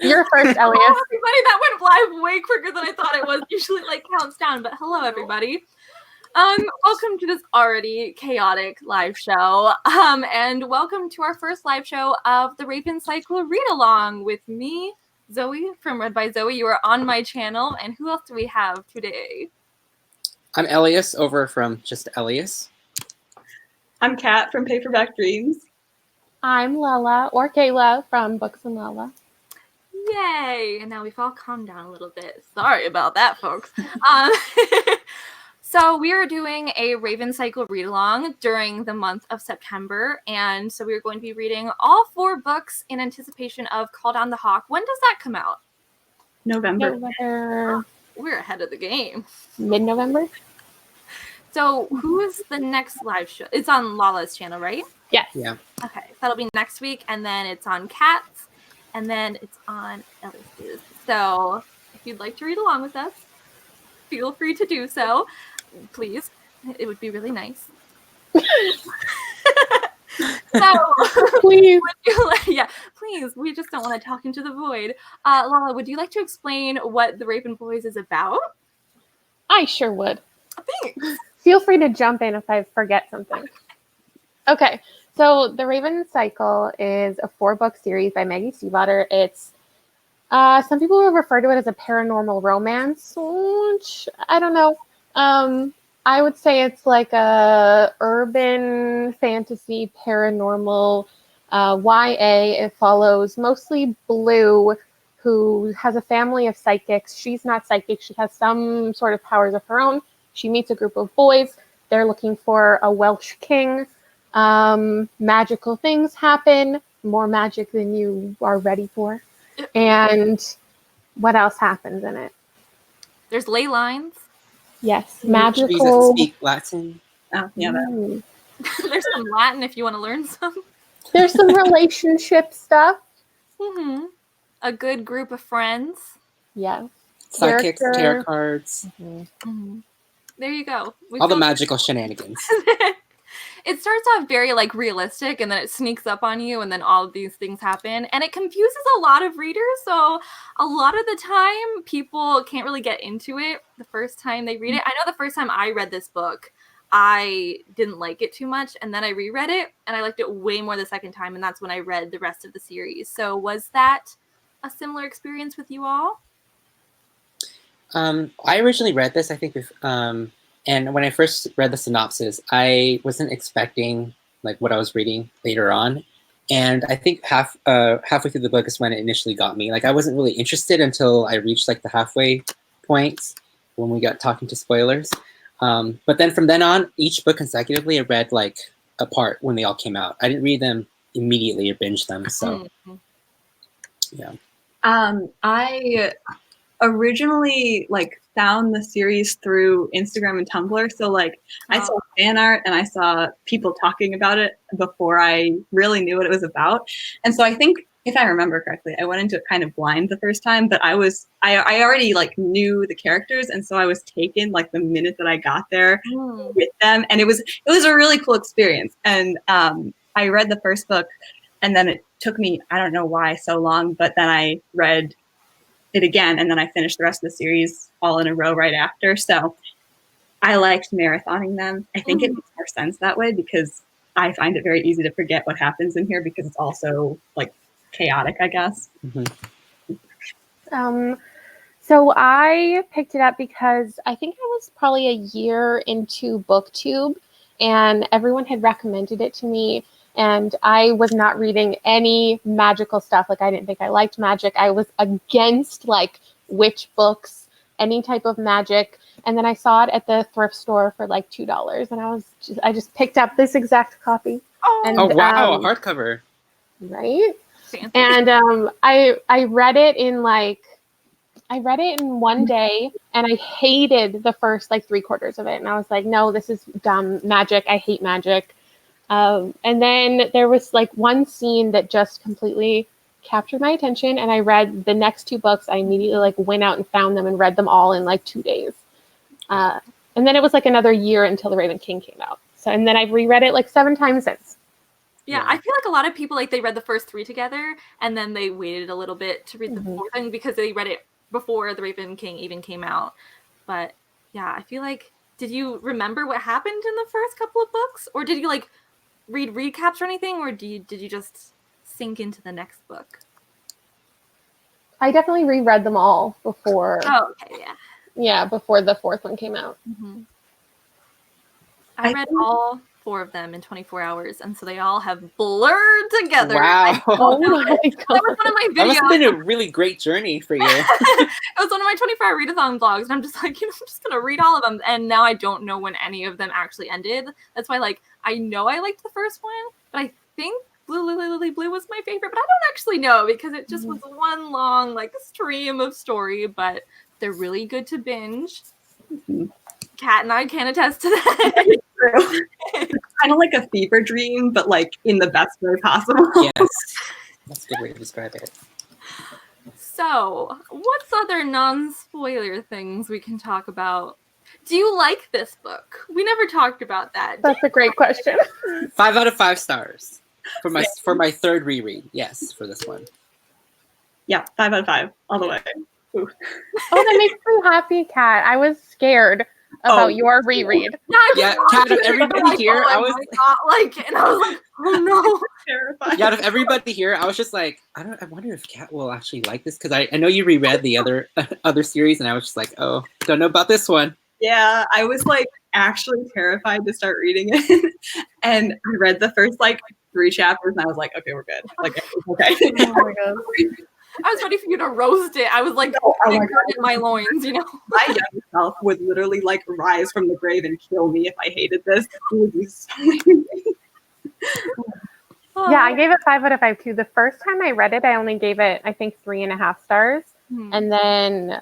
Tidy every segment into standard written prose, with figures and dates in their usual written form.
You're first, Elias. Hello, everybody. That went live way quicker than I thought it was. Usually, like, counts down. But hello, everybody. Welcome to this already chaotic live show. And welcome to our first live show of the Raven Cycle Read Along with me, Zoe from Read by Zoe. You are on my channel. And who else do we have today? I'm Elias over from Just Elias. I'm Kat from Paperback Dreams. I'm Lella, or Kayla, from Books and Lella. Yay! And now we've all calmed down a little bit. Sorry about that, folks. So we are doing a Raven Cycle read-along during the month of September. And so we're going to be reading all 4 books in anticipation of Call Down the Hawk. When does that come out? November. We're ahead of the game. Mid-November? So who is the next live show? It's on Lala's channel, right? Yes. Yeah. Okay, that'll be next week, and then it's on Kat's, and then it's on Elias's. So if you'd like to read along with us, feel free to do so. Please. It would be really nice. So, Please. Yeah, please. We just don't want to talk into the void. Lala, would you like to explain what the Raven Boys is about? I sure would. Thanks. Feel free to jump in if I forget something. Okay, so The Raven Cycle is a 4-book series by Maggie Stiefvater. It's, some people will refer to it as a paranormal romance, which I don't know. I would say it's like a urban fantasy paranormal YA. It follows mostly Blue, who has a family of psychics. She's not psychic. She has some sort of powers of her own. She meets a group of boys. They're looking for a Welsh king. Magical things happen, more magic than you are ready for. And what else happens in it? There's ley lines. Yes, Trees magical. that speak Latin. Oh, yeah. There's some Latin if you want to learn some. There's some relationship stuff. Mm-hmm. A good group of friends. Yes. Psychics, Character. tarot cards. Mm-hmm. There you go. All the magical shenanigans. It starts off very like realistic, and then it sneaks up on you, and then all of these things happen, and it confuses a lot of readers. So a lot of the time people can't really get into it the first time they read it. I know the first time I read this book, I didn't like it too much, and then I reread it and I liked it way more the second time, and that's when I read the rest of the series. So was that a similar experience with you all? I originally read this, I think, with, and when I first read the synopsis, I wasn't expecting like what I was reading later on. And I think halfway through the book is when it initially got me. Like I wasn't really interested until I reached like the halfway point when we got talking to spoilers. But then from then on, each book consecutively, I read like a part when they all came out. I didn't read them immediately or binge them. So yeah. I originally like found the series through Instagram and Tumblr. So like I saw fan art and I saw people talking about it before I really knew what it was about. And so I think if I remember correctly, I went into it kind of blind the first time, but I already like knew the characters. And so I was taken like the minute that I got there with them. And it was a really cool experience. And I read the first book and then it took me, I don't know why so long, but then I read it again, and then I finished the rest of the series all in a row right after. So I liked marathoning them. I think it makes more sense that way because I find it very easy to forget what happens in here because it's also like chaotic, I guess. So I picked it up because I think I was probably a year into BookTube, and everyone had recommended it to me. And I was not reading any magical stuff. Like I didn't think I liked magic. I was against like witch books, any type of magic. And then I saw it at the thrift store for like $2, and I just picked up this exact copy. And, wow, a hardcover. Right? Fancy. And I read it in one day, and I hated the first like 3/4 of it. And I was like, no, this is dumb magic. I hate magic. And then there was like one scene that just completely captured my attention, and I read the next 2 books. I immediately like went out and found them and read them all in like 2 days. And then it was like another year until The Raven King came out. So, and then I've reread it like 7 times since. Yeah, Yeah. I feel like a lot of people, like, they read the first 3 together, and then they waited a little bit to read the Mhm. 4th one because they read it before The Raven King even came out. But yeah, I feel like, did you remember what happened in the first couple of books? Or did you, like, read recaps or anything? Or did you just sink into the next book? I definitely reread them all before. Oh, okay, yeah. Yeah, before the 4th one came out. Mm-hmm. I read all 4 of them in 24 hours, and so they all have blurred together. Wow. Oh my That was god. one of my That must have videos. been a really great journey for you. It was one of my 24-hour readathon vlogs, and I'm just like, I'm just gonna read all of them. And now I don't know when any of them actually ended. That's why, like, I know I liked the first one, but I think Blue Lily Lily Blue was my favorite, but I don't actually know because it just was one long, like, stream of story, but they're really good to binge. Kat and I can attest to that. True. Kind of like a fever dream, but like in the best way possible. Yes. That's a good way to describe it. So, what's other non-spoiler things we can talk about? Do you like this book? We never talked about that. That's a great question. 5 out of 5 stars for my third reread. Yes, for this one. Yeah, 5 out of 5, all the way. Ooh. Oh, that makes me happy, Kat. I was scared about your reread. Yeah, Kat, of everybody here, I was like, and I was like, oh no. Terrified. yeah, out of everybody here, I was just like, I wonder if Kat will actually like this because I know you reread the other series, and I was just like, oh, don't know about this one. Yeah, I was like actually terrified to start reading it. And I read the first like 3 chapters and I was like, okay, we're good. Like, okay. Oh my god. I was ready for you to roast it. I was like, Oh my my, God. my loins, you know? My young self would literally like rise from the grave and kill me if I hated this. It would be so Yeah, I gave it 5 out of 5 too. The first time I read it, I only gave it, I think, 3.5 stars. And then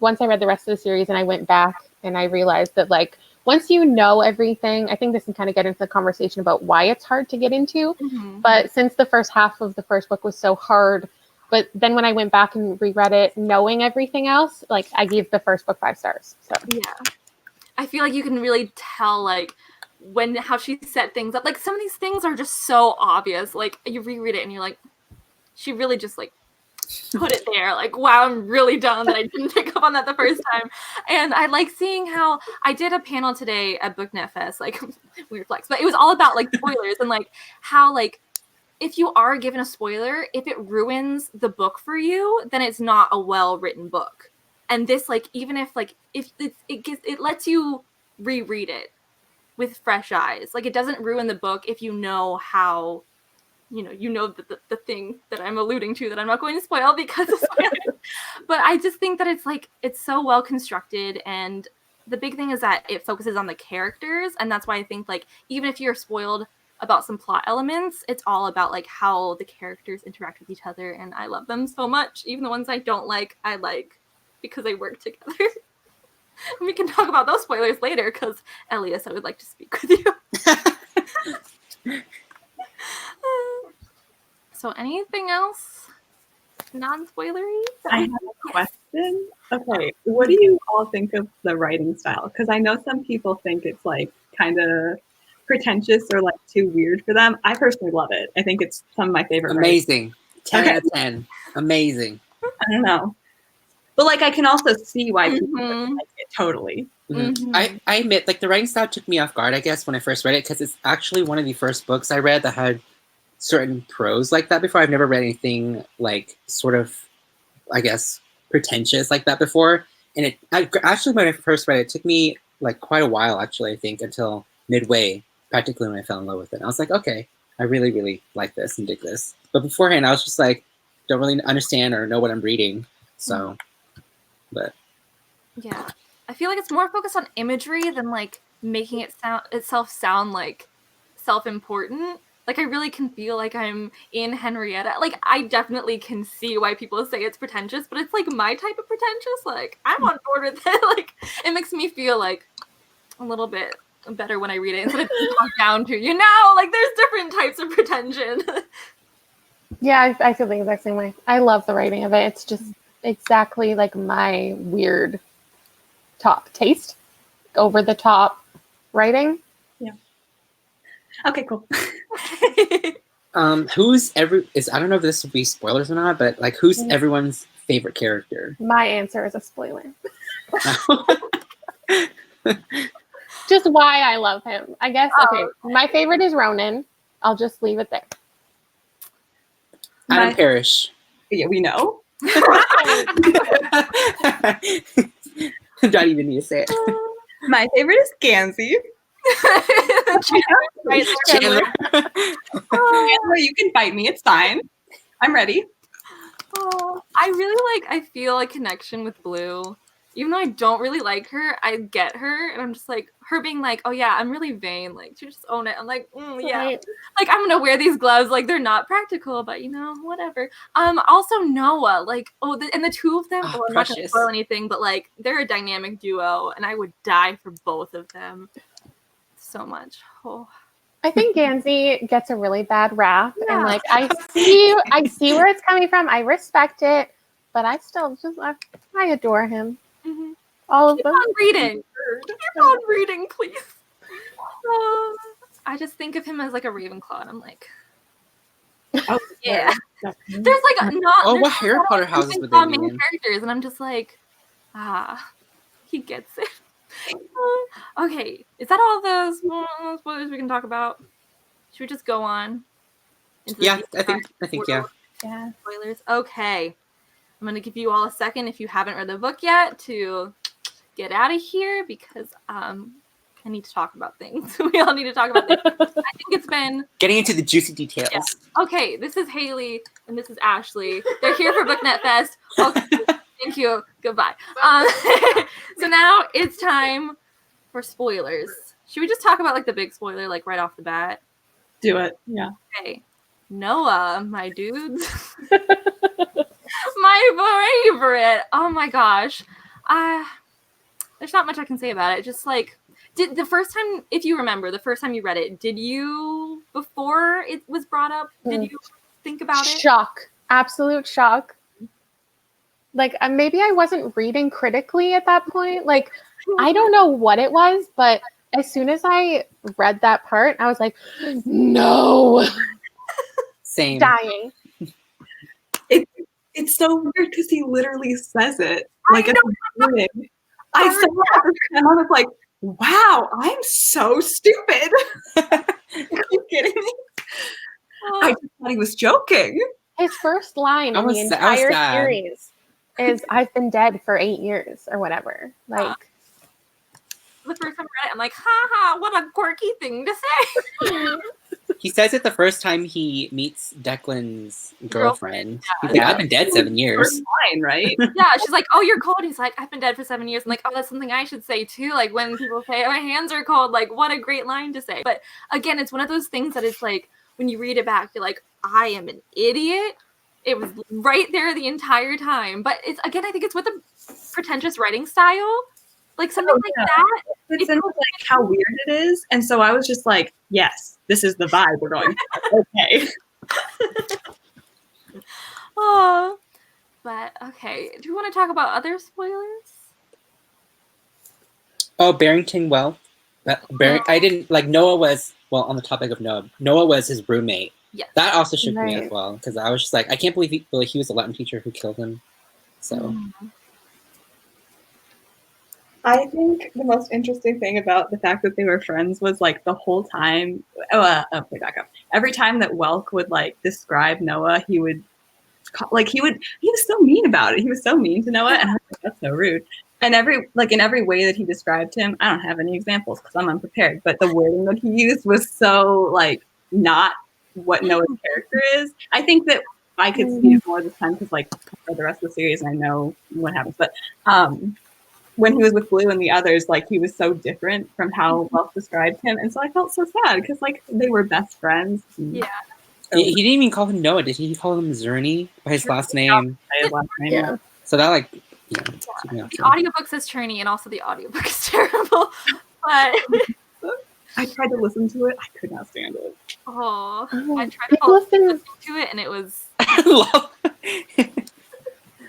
once I read the rest of the series and I went back and I realized that, like, once you know everything, I think this can kind of get into the conversation about why it's hard to get into. But since the first half of the first book was so hard, but then when I went back and reread it, knowing everything else, like, I gave the first book 5 stars. So yeah, I feel like you can really tell, like, how she set things up. Like, some of these things are just so obvious. Like, you reread it and you're like, she really just, like, put it there. Like, wow, I'm really dumb that I didn't pick up on that the first time. And I like seeing how I did a panel today at BookNet Fest, like, weird flex, but it was all about, like, spoilers and, like, how, like, if you are given a spoiler, if it ruins the book for you, then it's not a well-written book. And this, like, even if, like, if it lets you reread it with fresh eyes. Like, it doesn't ruin the book if you know how, you know the thing that I'm alluding to that I'm not going to spoil because of spoilers. But I just think that it's, like, it's so well constructed, and the big thing is that it focuses on the characters, and that's why I think, like, even if you're spoiled about some plot elements, it's all about, like, how the characters interact with each other, and I love them so much. Even the ones I don't like, I like because they work together. We can talk about those spoilers later, because Elias, I would like to speak with you. So anything else non-spoilery? I have a question. Okay, what do you all think of the writing style? Because I know some people think it's like kind of pretentious or like too weird for them. I personally love it. I think it's some of my favorite. Amazing. 10 Okay. out of 10. Amazing. I don't know. But like I can also see why people like it totally. I admit, like, the writing style took me off guard, I guess, when I first read it, because it's actually one of the first books I read that had certain prose like that before. I've never read anything like sort of, I guess, pretentious like that before. And actually, when I first read it, it took me like quite a while, actually, I think, until midway, practically, when I fell in love with it. I was like, okay, I really, really like this and dig this. But beforehand, I was just like, don't really understand or know what I'm reading. So, but yeah, I feel like it's more focused on imagery than, like, making itself sound like self-important. Like, I really can feel like I'm in Henrietta. Like, I definitely can see why people say it's pretentious, but it's, like, my type of pretentious. Like, I'm on board with it. Like, it makes me feel, like, a little bit better when I read it instead of being talked down to, you know? Like, there's different types of pretension. yeah, I feel the exact same way. I love the writing of it. It's just exactly like my weird taste, over the top writing. Yeah. Okay, cool. Who's I don't know if this will be spoilers or not, but like who's everyone's favorite character? My answer is a spoiler. Just why I love him. I guess, okay, my favorite is Ronan. I'll just leave it there. Adam Parrish. Yeah, we know. Do I even need to say it? My favorite is Gansey. Chandler. Chandler, you can bite me. It's fine. I'm ready. I feel a connection with Blue. Even though I don't really like her, I get her, and I'm just like, her being like, oh yeah, I'm really vain, like, to just own it. I'm like, yeah. Right. Like, I'm gonna wear these gloves, like, they're not practical, but, you know, whatever. Also Noah, like, and the two of them, I'm not gonna spoil anything, but, like, they're a dynamic duo, and I would die for both of them so much. Oh. I think Gansey gets a really bad rap, and like I see where it's coming from. I respect it, but I still I adore him. Mm-hmm. All of Keep them. on reading. Keep on reading, please. I just think of him as like a Ravenclaw, and I'm like, Oh yeah. There's like not. What Harry Potter houses would they be main in? characters, and I'm just like, he gets it. Okay, is that all the spoilers we can talk about? Should we just go on? Yeah, I think yeah. Yeah. Spoilers. Okay, I'm gonna give you all a second if you haven't read the book yet to get out of here because I need to talk about things. We all need to talk about things. I think it's been getting into the juicy details. Yeah. Okay, this is Haley and this is Ashley. They're here for BookNet Fest. Okay, thank you. Goodbye. So now it's time for spoilers. Should we just talk about like the big spoiler, like right off the bat? Do it. Yeah. Okay. Noah, my dudes. My favorite. Oh my gosh. There's not much I can say about it. Just like the first time, if you remember, the first time you read it, did you, before it was brought up, did you think about it? Shock. Absolute shock. Like maybe I wasn't reading critically at that point. Like I don't know what it was, but as soon as I read that part, I was like, no. Same. Dying. It's so weird because he literally says it. Like at the beginning. I saw it and I was like, wow, I'm so stupid. Are you kidding me? I just thought he was joking. His first line in the entire series is I've been dead for 8 years or whatever. Like the first time I read it, I'm like, haha, what a quirky thing to say. He says it the first time he meets Declan's girlfriend. He's like, I've been dead 7 years. Fine, right? Yeah, she's like, oh, you're cold. He's like, I've been dead for 7 years. I'm like, oh, that's something I should say too. Like when people say, oh, my hands are cold, like what a great line to say. But again, it's one of those things that it's like, when you read it back, you're like, I am an idiot. It was right there the entire time. But it's, again, I think it's with a pretentious writing style. Like something like that. It's in like how weird it is. And so I was just like, yes, this is the vibe we're going for. Okay. Oh, but okay. Do you want to talk about other spoilers? Oh, Barrington Well. I didn't like Noah was, well, on the topic of Noah was his roommate. Yes. That also shook me as well because I was just like, I can't believe he was a Latin teacher who killed him. So. Mm-hmm. I think the most interesting thing about the fact that they were friends was like the whole time. Okay, back up. Every time that Welk would like describe Noah, he was so mean about it. He was so mean to Noah, and I was like, that's so rude. And in every way that he described him, I don't have any examples because I'm unprepared. But the wording that he used was so like not what Noah's character is. I think that I could see it more this time because like for the rest of the series, I know what happens. But when he was with Blue and the others, like he was so different from how Welk described him, and so I felt so sad because like they were best friends. Yeah. So, he didn't even call him Noah, did he? He called him Zerny by his last name. Yeah. So that like, the audiobook says Cherney, and also the audiobook is terrible. But I tried to listen to it. I could not stand it. I tried to listen to it, and it was.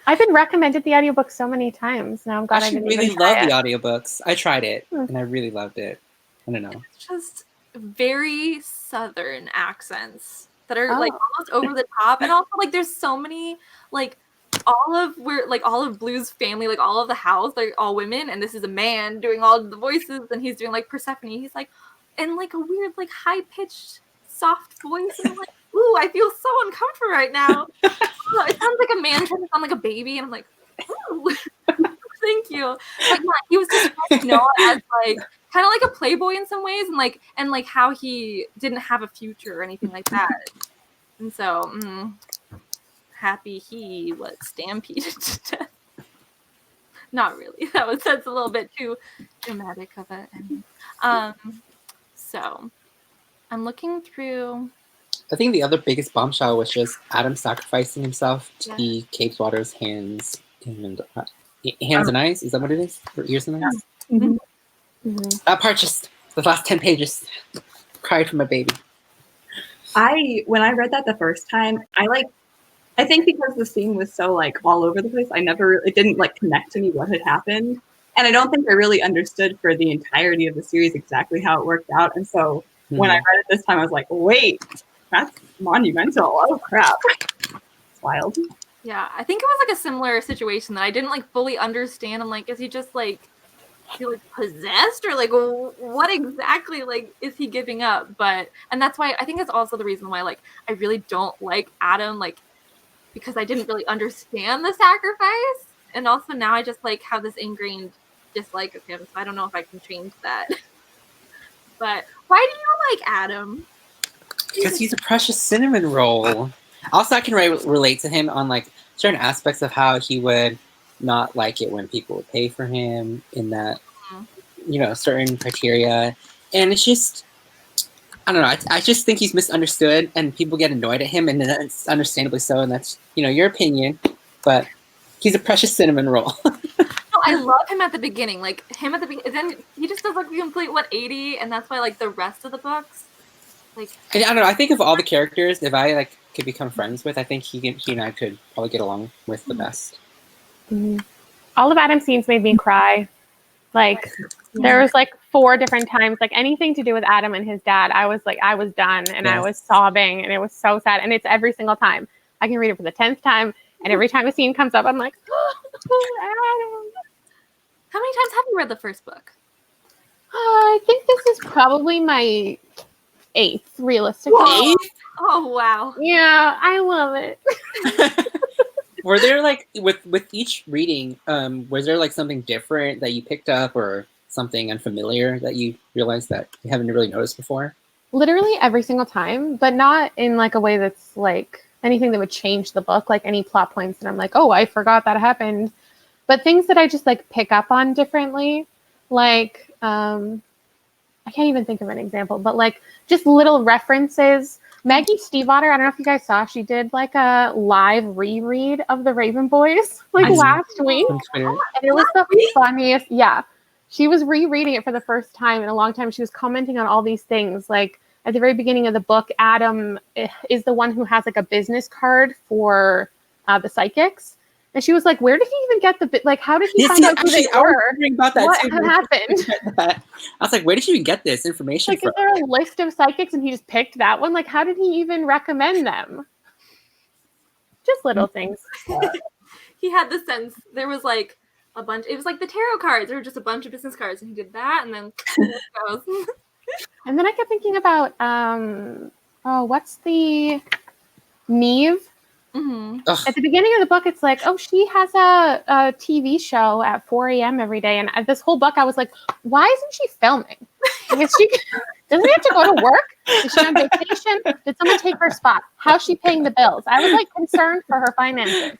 I've been recommended the audiobook so many times. Now I'm glad I didn't really even love try the audiobooks. I tried it, and I really loved it. I don't know. It's just very southern accents that are like almost over the top, and also like there's so many like all of Blue's family, like all of the house, they're all women, and this is a man doing all of the voices, and he's doing like Persephone. He's like in like a weird like high pitched soft voice, and I'm like, ooh, I feel so uncomfortable right now. It sounds like a man trying to sound like a baby, and I'm like, ooh. Thank you. But yeah, he was just known as like kind of like a playboy in some ways, and like how he didn't have a future or anything like that. And so, happy he was stampeded to death. Not really. That's a little bit too dramatic of it. So I'm looking through. I think the other biggest bombshell was just Adam sacrificing himself to be Capewater's hands and eyes. Is that what it is? Or ears and eyes? That part just, the last 10 pages, cried for my baby. When I read that the first time, I think because the scene was so like all over the place, it didn't like connect to me what had happened. And I don't think I really understood for the entirety of the series exactly how it worked out. And so when I read it this time, I was like, wait, that's monumental. Oh crap. It's wild. Yeah, I think it was like a similar situation that I didn't like fully understand. I'm like, is he just like possessed, or like what exactly like is he giving up? And that's why I think it's also the reason why like I really don't like Adam, like because I didn't really understand the sacrifice, and also now I just like have this ingrained dislike of him, so I don't know if I can change that. But why do you like Adam? Because he's a precious cinnamon roll. Also, I can relate to him on like certain aspects of how he would not like it when people would pay for him in that, certain criteria. And it's just, I don't know. I just think he's misunderstood, and people get annoyed at him, and it's understandably so. And that's, your opinion, but he's a precious cinnamon roll. No, I love him at the beginning. Like him at the beginning, then he just does like a complete 180, and that's why like the rest of the books, like I don't know. I think of all the characters, if I like could become friends with, I think he and I could probably get along with the best. All of Adam's scenes made me cry. Like there was like 4 different times, like anything to do with Adam and his dad, I was done, and I was sobbing, and it was so sad. And it's every single time. I can read it for the 10th time, and every time a scene comes up, I'm like, oh, Adam. How many times have you read the first book? I think this is probably my 8th, realistically. 8th? Oh wow. Yeah, I love it. Were there like with each reading, was there like something different that you picked up, or something unfamiliar that you realized that you haven't really noticed before? Literally every single time, but not in like a way that's like anything that would change the book, like any plot points that I'm like, oh, I forgot that happened. But things that I just like pick up on differently, like I can't even think of an example, but like just little references. Maggie Stiefvater, I don't know if you guys saw, she did like a live reread of the Raven Boys like last week. And it was the funniest. Yeah. She was rereading it for the first time in a long time. She was commenting on all these things. Like at the very beginning of the book, Adam is the one who has like a business card for the psychics. And she was like, where did he even get the like, how did he find out who they were? About that what too. happened? I was like, where did you even get this information like, from? Is there a list of psychics and he just picked that one? Like, how did he even recommend them? Just little things. He had the sense. There was like a bunch. It was like the tarot cards. There were just a bunch of business cards, and he did that, and then goes. And then I kept thinking about what's the Neve? At the beginning of the book, it's like, oh, she has a TV show at 4 a.m. every day. And this whole book, I was like, why isn't she filming? Doesn't she have to go to work? Is she on vacation? Did someone take her spot? How's she paying the bills? I was like concerned for her finances.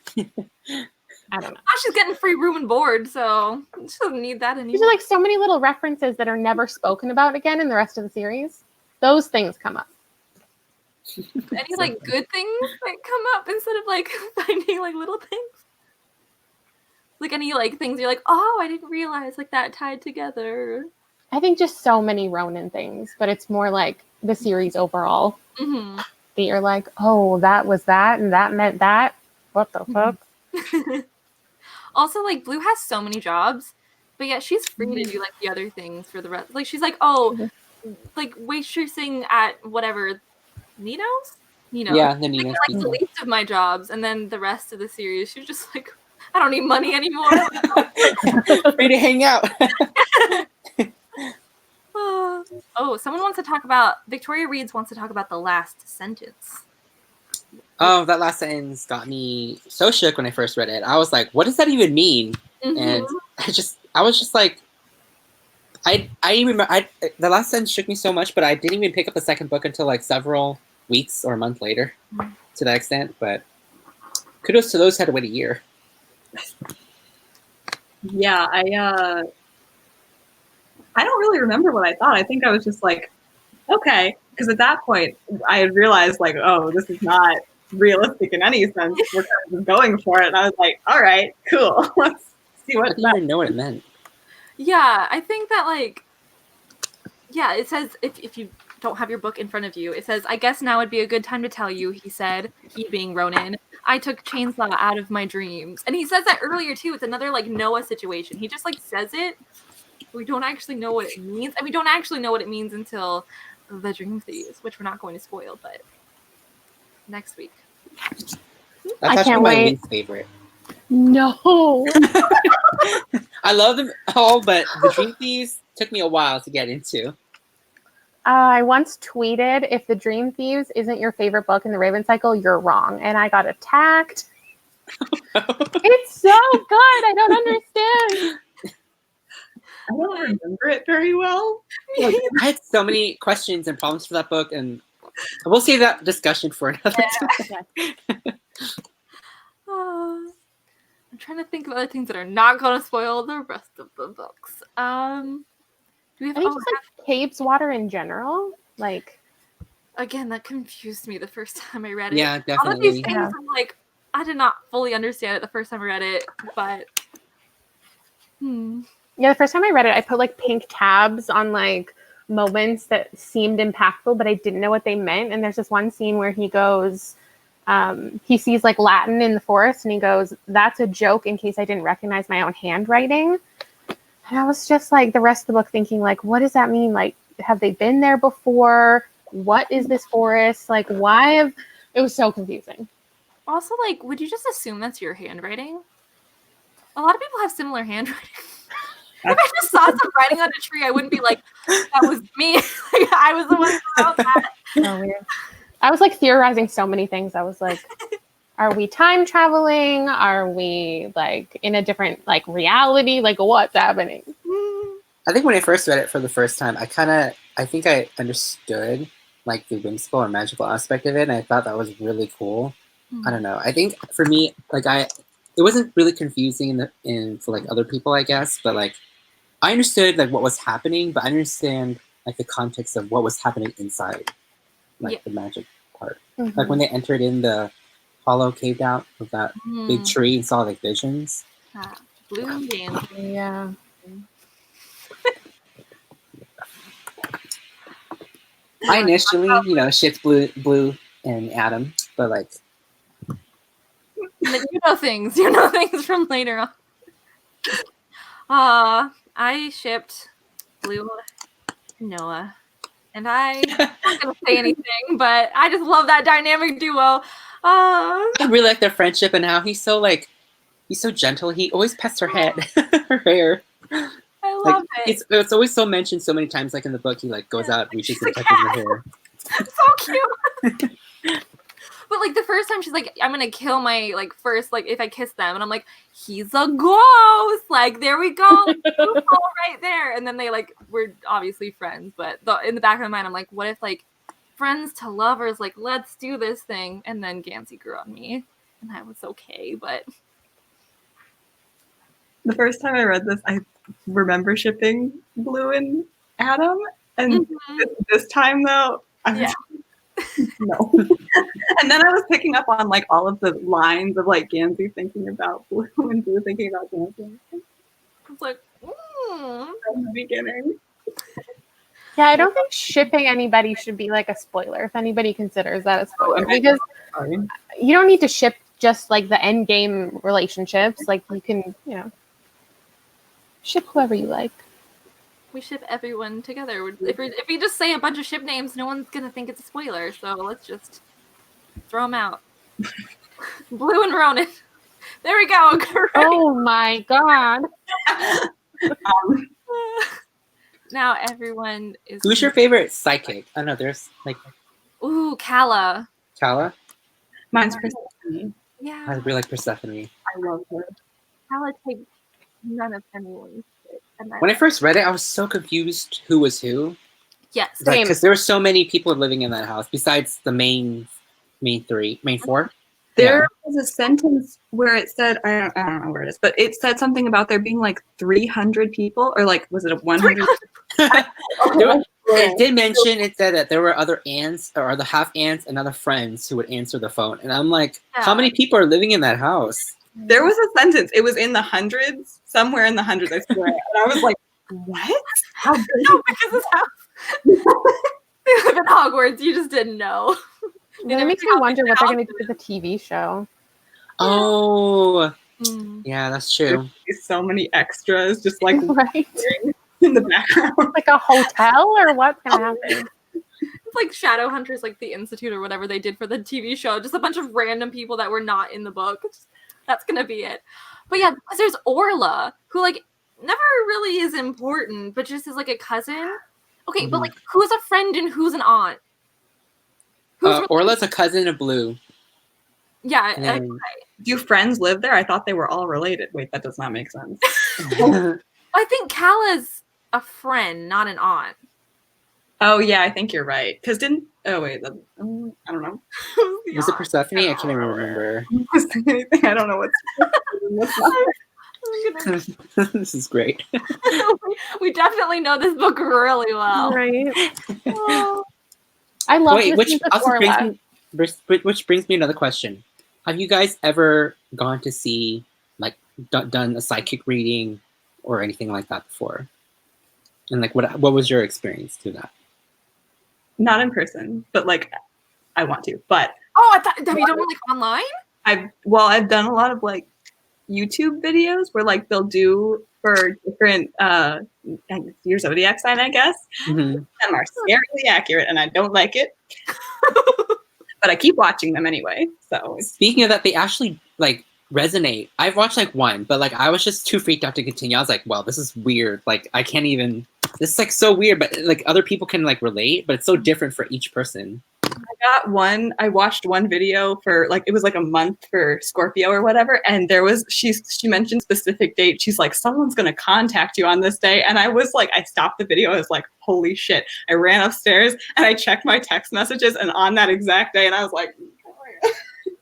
I don't know. Now she's getting free room and board, so she doesn't need that anymore. These are like so many little references that are never spoken about again in the rest of the series. Those things come up. Any like good things that come up instead of like finding like little things? Like any like things you're like, oh, I didn't realize like that tied together. I think just so many Ronin things, but it's more like the series overall. That you're like, oh, that was that, and that meant that. What the fuck? Also, like Blue has so many jobs, but yet she's free to do like the other things for the rest. Like she's like, oh, like waitressing at whatever Nino's. Yeah, the Nino's like the least of my jobs, and then the rest of the series, she was just like, I don't need money anymore. Free to hang out. Oh, someone wants to talk about Victoria Reeds wants to talk about the last sentence. Oh, that last sentence got me so shook when I first read it. I was like, what does that even mean? And I was just like, I remember the last sentence shook me so much, but I didn't even pick up the second book until like several weeks or a month later to that extent. But kudos to those who had to wait a year. Yeah, I don't really remember what I thought. I think I was just like, okay, because at that point I had realized like, oh, this is not realistic in any sense. We're kind of going for it, and I was like, all right, cool. Let's see I what. didn't even know what it meant. Yeah, I think that like, yeah, it says if you don't have your book in front of you, it says, I guess now would be a good time to tell you, he said, he being Ronan, I took Chainsaw out of my dreams. And he says that earlier too. It's another like Noah situation. He just like says it. We don't actually know what it means. And we don't actually know what it means until the Dream Thieves, which we're not going to spoil, but next week. That's I actually can't my wait. least favorite. No. I love them all, but the Dream Thieves took me a while to get into. I once tweeted, if The Dream Thieves isn't your favorite book in the Raven Cycle, you're wrong. And I got attacked. It's so good. I don't understand. I don't remember it very well. Like, I had so many questions and problems for that book, and we'll save that discussion for another time. I'm trying to think of other things that are not going to spoil the rest of the books. Do we have, I think just like Caves Water in general. Like, again, that confused me the first time I read it. Yeah, All of definitely. these things, I'm like, I did not fully understand it the first time I read it, but yeah, the first time I read it, I put like pink tabs on like moments that seemed impactful, but I didn't know what they meant. And there's this one scene where he goes, he sees like Latin in the forest, and he goes, "That's a joke," in case I didn't recognize my own handwriting. And I was just like the rest of the book thinking like, what does that mean? Like, have they been there before? What is this forest? Like, why have... It was so confusing. also, like, would you just assume that's your handwriting? A lot of people have similar handwriting. If I just saw some writing on a tree, I wouldn't be like, that was me. Like, I was the one who wrote that. So weird. I was like theorizing so many things. I was like, are we time traveling? Are we like in a different like reality? Like, what's happening? I think when I first read it for the first time, I think I understood like the whimsical or magical aspect of it, and I thought that was really cool. I don't know. I think for me, like it wasn't really confusing for like other people, I guess, but like I understood like what was happening, but I understand like the context of what was happening inside, like the magic part. Mm-hmm. Like when they entered in the hollow caved out of that big tree and saw like visions. Blue dance. Yeah. I initially, shipped Blue and Adam, but like You know things from later on. I shipped Blue and Noah. And I'm not gonna say anything, but I just love that dynamic duo. I really like their friendship and how he's so gentle. He always pets her head, her hair. I love it. It's always so mentioned so many times, like in the book, he like goes out, reaches and touches her hair. So cute. But like the first time she's like, I'm gonna kill my like first like if I kiss them, and I'm like, he's a ghost. Like there we go, right there. And then they like we're obviously friends, but in the back of my mind, I'm like, what if like friends to lovers, like let's do this thing. And then Gansey grew on me, and I was okay. But the first time I read this, I remember shipping Blue and Adam, and this time though, I was no. And then I was picking up on like all of the lines of like Gansey thinking about Blue and Blue thinking about Gansey. I was like, from the beginning. Yeah, I don't think shipping anybody should be like a spoiler if anybody considers that a spoiler, because you don't need to ship just like the end game relationships. Like you can, ship whoever you like. We ship everyone together. If we just say a bunch of ship names, no one's gonna think it's a spoiler. So let's just throw them out. Blue and Ronan. There we go. Great. Oh my god. Now everyone is. Who's your favorite psychic? I know there's like Ooh, Kala. Kala. Mine's Persephone. Yeah. I really like Persephone. I love her. Kala takes none of anyone's shit. When I first read it, I was so confused who was who. Yes. Same. Because there were so many people living in that house besides the main four. There was a sentence where it said, I don't know where it is, but it said something about there being like 300 people, or like, was it a 100? It did mention, it said that there were other aunts or other half aunts and other friends who would answer the phone. And I'm like, how many people are living in that house? There was a sentence. It was in the hundreds, somewhere in the hundreds, I swear. And I was like, what? How big? No, because this house. They live in Hogwarts. You just didn't know. That makes me wonder what they're going to do with the TV show. Oh, Mm. yeah, that's true. There's so many extras just like Right? in the background. Like a hotel or what's going to happen? It's like Shadowhunters, like the Institute or whatever they did for the TV show. Just a bunch of random people that were not in the book. That's gonna be it. But yeah, because there's Orla, who like never really is important, but just is like a cousin. Okay, but like who's a friend and who's an aunt? Orla's a cousin of Blue. Yeah. And then- Do friends live there? I thought they were all related. Wait, that does not make sense. I think Kala's a friend, not an aunt. Oh yeah, I think you're right. Because oh wait, I don't know. Was it Persephone? I can't even remember. Was there anything? I don't know what's This is great. We definitely know this book really well. Right? Oh. I love Wait, listening to Orla. which brings me another question. Have you guys ever gone to see, like, done a psychic reading or anything like that before? And like, what was your experience to that? not in person, but like I want to. But I thought, have you done one like online? I've done a lot of like YouTube videos where like they'll do for different your zodiac sign, I guess. Mm-hmm. Some are scarily accurate, and I don't like it. But I keep watching them anyway. So Speaking of that, they actually like resonate. I've watched like one, but like I was just too freaked out to continue. I was like, well, this is weird. Like I can't even. This is like so weird, but like other people can like relate, but it's so different for each person. I watched one video for like it was like a month for Scorpio or whatever, and she mentioned specific date. She's like, someone's gonna contact you on this day, and I was like, I stopped the video. I was like, holy shit! I ran upstairs and I checked my text messages, and on that exact day, and I was like,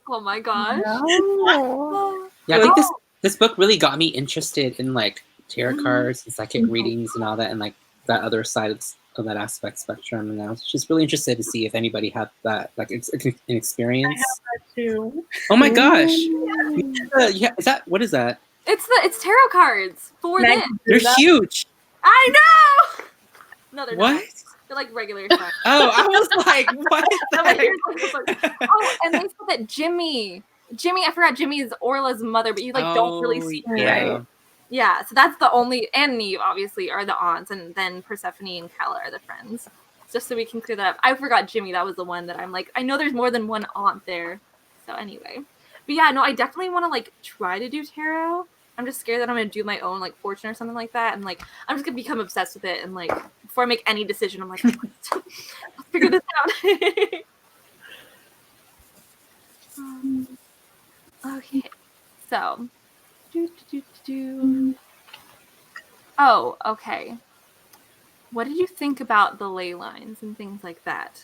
oh my gosh! No. Yeah, I think this book really got me interested in like tarot cards and psychic readings and all that, and like that other side of that aspect spectrum. And I was just really interested to see if anybody had that like an experience. I have that too. Oh my gosh! Ooh. Yeah, what is that? It's tarot cards for Meg, this. They're huge. I know. No, they're What? not. They're like regular cards. Oh, I was like, what? the But heck? here's oh, and they said that Jimmy, I forgot Jimmy's Orla's mother, but you like don't really see her. yeah. Right? Yeah, so that's the only, and Neve obviously are the aunts, and then Persephone and Kala are the friends. Just so we can clear that up. I forgot Jimmy, that was the one that I'm like, I know there's more than one aunt there. So anyway. But yeah, no, I definitely want to like try to do tarot. I'm just scared that I'm going to do my own like fortune or something like that. And like, I'm just going to become obsessed with it. And like, before I make any decision, I'm like, let's figure this out. Okay. So. Oh, okay. What did you think about the ley lines and things like that?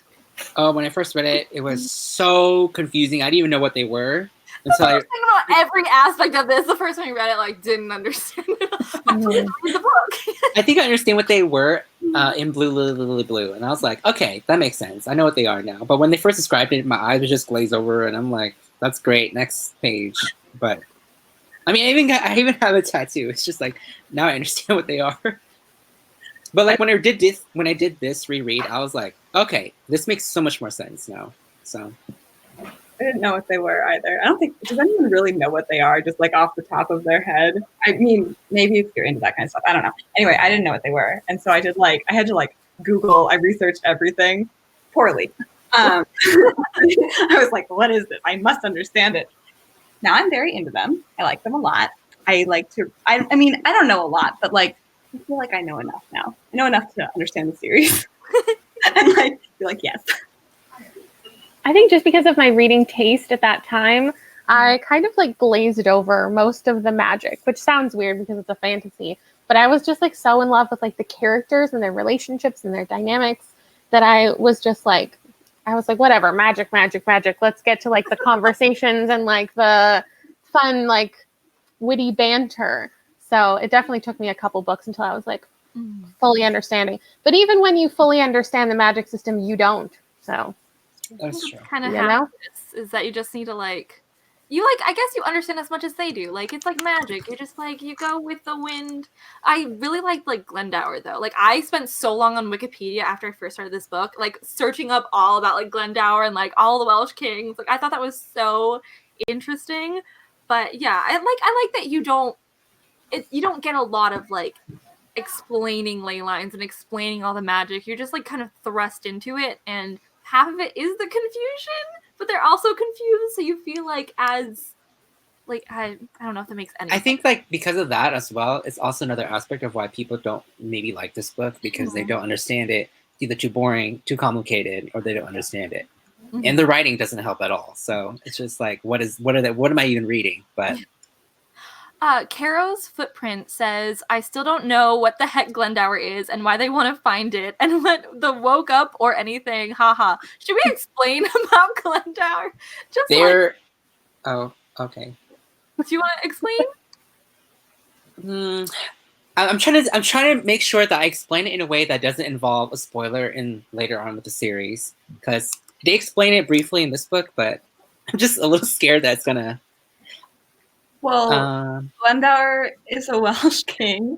Oh, when I first read it, it was so confusing. I didn't even know what they were until I. Think about every aspect of this. The first time you read it, like, didn't understand it. I didn't read the book. I think I understand what they were in blue, and I was like, okay, that makes sense. I know what they are now. But when they first described it, my eyes would just glaze over, and I'm like, that's great. Next page. But I mean, I even have a tattoo. It's just like now I understand what they are. But like when I did this reread, I was like, okay, this makes so much more sense now. So I didn't know what they were either. I don't think, does anyone really know what they are, just like off the top of their head? I mean, maybe if you're into that kind of stuff, I don't know. Anyway, I didn't know what they were. And so I had to Google, I researched everything poorly. I was like, what is this? I must understand it. Now I'm very into them. I like them a lot. I mean, I don't know a lot, but like, I feel like I know enough now. I know enough to understand the series. And like, be like, yes. I think just because of my reading taste at that time, I kind of like glazed over most of the magic, which sounds weird because it's a fantasy. But I was just like so in love with like the characters and their relationships and their dynamics that I was like, whatever, magic, magic, magic. Let's get to like the conversations and like the fun, like witty banter. So it definitely took me a couple books until I was like fully understanding. But even when you fully understand the magic system, you don't. So That's true. Kind of You how know? it is that you just need to I guess you understand as much as they do. Like it's like magic. You're just like you go with the wind. I really liked like Glendower though. Like I spent so long on Wikipedia after I first started this book, like searching up all about like Glendower and like all the Welsh kings. Like I thought that was so interesting. But yeah, I like that you don't get a lot of like explaining ley lines and explaining all the magic. You're just like kind of thrust into it, and half of it is the confusion, but they're also confused, so you feel like as like I don't know if that makes any I sense. think like because of that as well, it's also another aspect of why people don't maybe like this book because they don't understand it. It's either too boring, too complicated, or they don't understand it. And the writing doesn't help at all. So it's just like, what am I even reading? But Caro's Footprint says, I still don't know what the heck Glendower is and why they want to find it and what the woke up or anything. Haha. Should we explain about Glendower? Just they're oh, okay. do you want to explain? I'm trying to make sure that I explain it in a way that doesn't involve a spoiler in later on with the series, because they explain it briefly in this book, but I'm just a little scared that it's gonna. Well, Glendower is a Welsh king.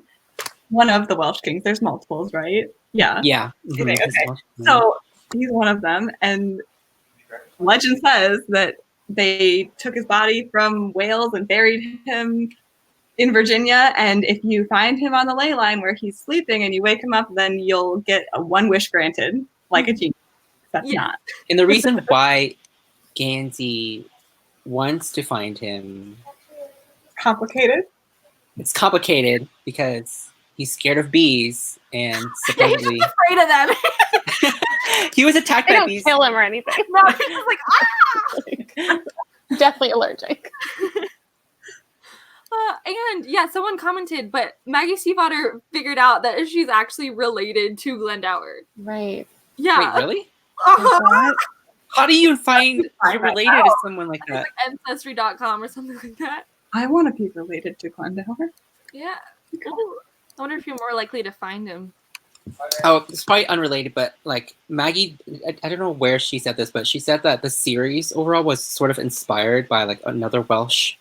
One of the Welsh kings. There's multiples, right? Yeah. Yeah. Okay. So he's one of them, and legend says that they took his body from Wales and buried him in Virginia. And if you find him on the ley line where he's sleeping and you wake him up, then you'll get one wish granted, like a genie. That's not. And the reason why Gansey wants to find him, Complicated. it's complicated because he's scared of bees and supposedly He's just afraid of them. he was attacked They by don't bees. kill him or anything. No, he's just like Definitely allergic. And yeah, someone commented, but Maggie Stiefvater figured out that she's actually related to Glendower. Right. Yeah. Wait, really? What? How do you find you're related to someone like that? Like Ancestry.com or something like that. I want to be related to Glendower. Yeah. Ooh. I wonder if you're more likely to find him. Oh, it's probably unrelated, but like Maggie, I don't know where she said this, but she said that the series overall was sort of inspired by like another Welsh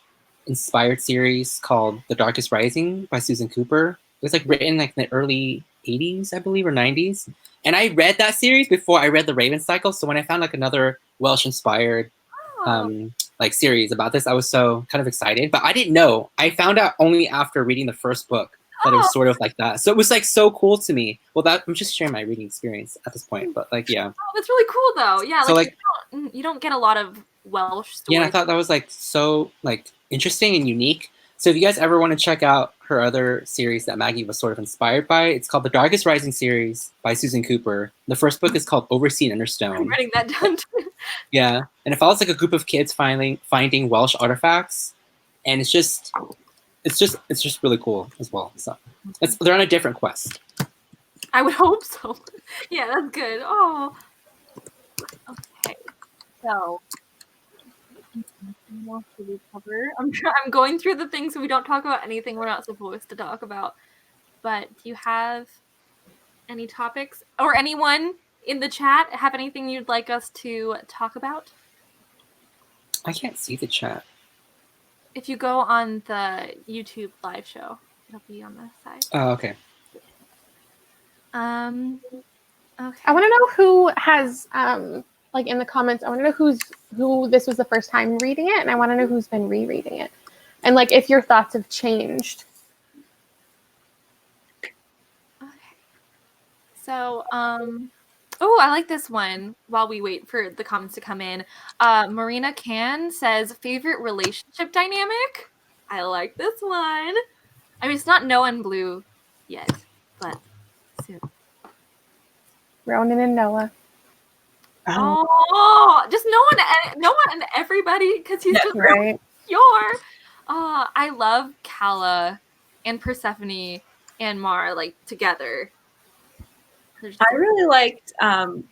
inspired series called The Darkest Rising by Susan Cooper. It was like written like in the early 80s, I believe, or 90s. And I read that series before I read The Raven Cycle. So when I found like another Welsh inspired like series about this, I was so kind of excited. But I didn't know. I found out only after reading the first book that it was sort of like that. So it was like so cool to me. Well, I'm just sharing my reading experience at this point. But like, yeah. Oh, that's really cool though. Yeah, So, like you don't get a lot of Welsh stories. Yeah, and I thought that was like so like interesting and unique. So if you guys ever want to check out her other series that Maggie was sort of inspired by, it's called The Darkest Rising series by Susan Cooper. The first book is called Overseen Understone. I'm writing that down too. Yeah, and it follows like a group of kids finding Welsh artifacts, and it's just really cool as well. So they're on a different quest. I would hope so. Yeah, that's good. Oh. Okay. So what should we cover? I'm going through the things so we don't talk about anything we're not supposed to talk about. But do you have any topics or anyone in the chat have anything you'd like us to talk about? I can't see the chat. If you go on the YouTube live show, it'll be on the side. Oh, okay. Okay. I want to know who has like in the comments. I want to know who this was the first time reading it, and I want to know who's been rereading it, and like if your thoughts have changed. Okay. So, oh, I like this one. While we wait for the comments to come in, Marina Can says favorite relationship dynamic. I like this one. I mean, it's not Noah and Blue yet, but soon. Ronan and Noah. Oh, just Noah and everybody, because he's just Right. pure. I love Calla and Persephone and Mara like together. I really liked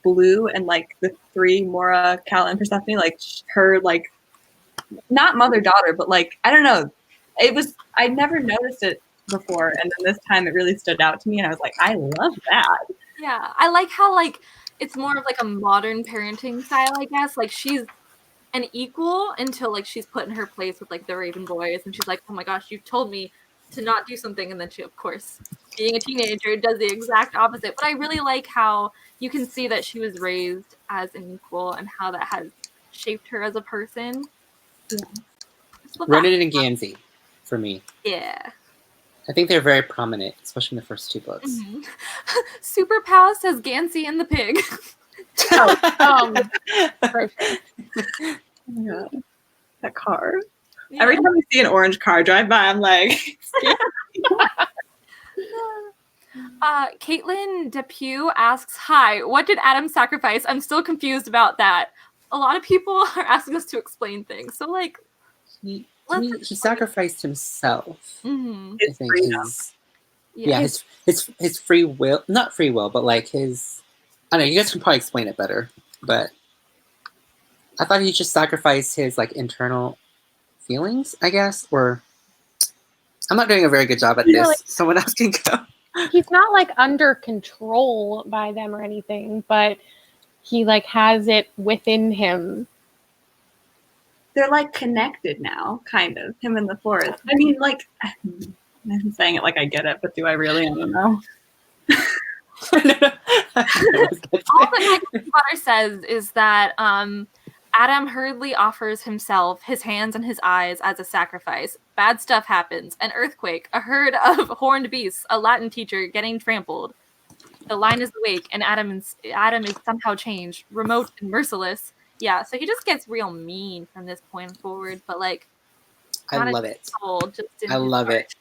Blue and like the three, Mora, Calla, and Persephone, like her like not mother-daughter, but like I don't know. It was I never noticed it before, and then this time it really stood out to me and I was like, I love that. Yeah. I like how like it's more of like a modern parenting style, I guess. Like she's an equal until like she's put in her place with like the Raven boys and she's like, oh my gosh, you told me to not do something, and then she, of course, being a teenager, does the exact opposite. But I really like how you can see that she was raised as an equal and how that has shaped her as a person. Yeah. Ronan and Gansey, for me. Yeah. I think they're very prominent, especially in the first two books. Mm-hmm. Super Pal says Gansey and the pig. For sure. Yeah. That car. Yeah. Every time I see an orange car drive by, I'm like, Caitlin Depew asks, hi, what did Adam sacrifice? I'm still confused about that. A lot of people are asking us to explain things. So, like, He sacrificed himself. Mm-hmm. I think freedom. his free will, not free will, but like his, I don't know, you guys can probably explain it better, but I thought he just sacrificed his like internal feelings, I guess, or I'm not doing a very good job at this. Like, someone else can go. He's not like under control by them or anything, but he like has it within him. They're like connected now, kind of, him and the forest. I mean, like, I'm saying it like I get it, but do I really? I don't know. All that Michael Potter says is that Adam hurriedly offers himself, his hands and his eyes as a sacrifice. Bad stuff happens. An earthquake, a herd of horned beasts, a Latin teacher getting trampled. The line is awake, and Adam is somehow changed, remote and merciless. Yeah, so he just gets real mean from this point forward. But like, I love it. Soul, just I love it.